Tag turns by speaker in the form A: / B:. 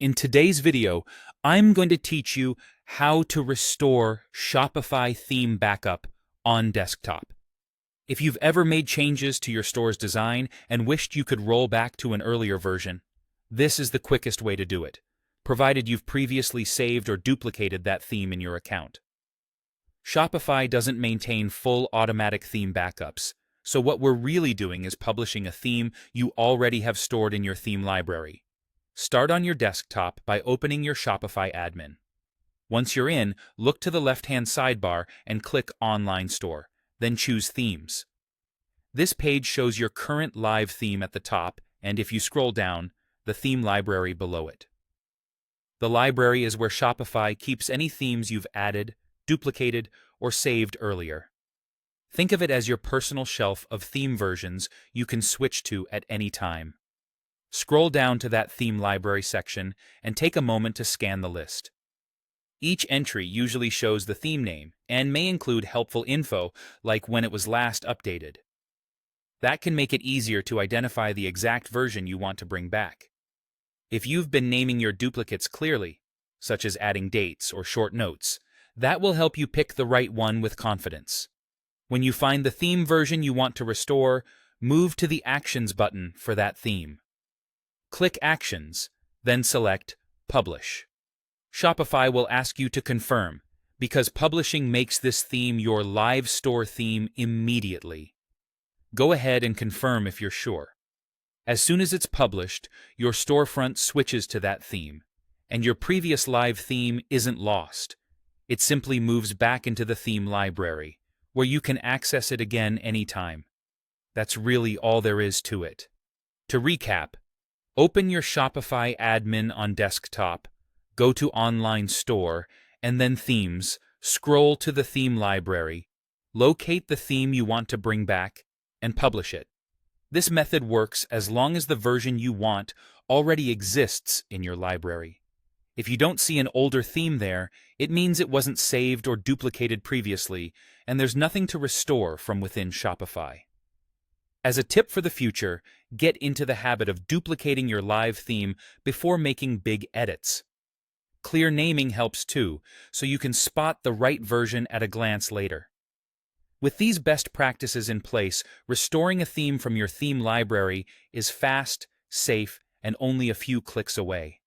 A: In today's video, I'm going to teach you how to restore Shopify theme backup on desktop. If you've ever made changes to your store's design and wished you could roll back to an earlier version, this is the quickest way to do it, provided you've previously saved or duplicated that theme in your account. Shopify doesn't maintain full automatic theme backups, so what we're really doing is publishing a theme you already have stored in your theme library. Start on your desktop by opening your Shopify admin. Once you're in, look to the left-hand sidebar and click Online Store, then choose Themes. This page shows your current live theme at the top, and if you scroll down, the theme library below it. The library is where Shopify keeps any themes you've added, duplicated, or saved earlier. Think of it as your personal shelf of theme versions you can switch to at any time. Scroll down to that theme library section and take a moment to scan the list. Each entry usually shows the theme name and may include helpful info like when it was last updated. That can make it easier to identify the exact version you want to bring back. If you've been naming your duplicates clearly, such as adding dates or short notes, that will help you pick the right one with confidence. When you find the theme version you want to restore, move to the Actions button for that theme. Click Actions, then select Publish. Shopify will ask you to confirm, because publishing makes this theme your live store theme immediately. Go ahead and confirm if you're sure. As soon as it's published, your storefront switches to that theme, and your previous live theme isn't lost. It simply moves back into the theme library, where you can access it again anytime. That's really all there is to it. To recap, open your Shopify admin on desktop, go to Online Store, and then Themes, scroll to the theme library, locate the theme you want to bring back, and publish it. This method works as long as the version you want already exists in your library. If you don't see an older theme there, it means it wasn't saved or duplicated previously, and there's nothing to restore from within Shopify. As a tip for the future, get into the habit of duplicating your live theme before making big edits. Clear naming helps too, so you can spot the right version at a glance later. With these best practices in place, restoring a theme from your theme library is fast, safe, and only a few clicks away.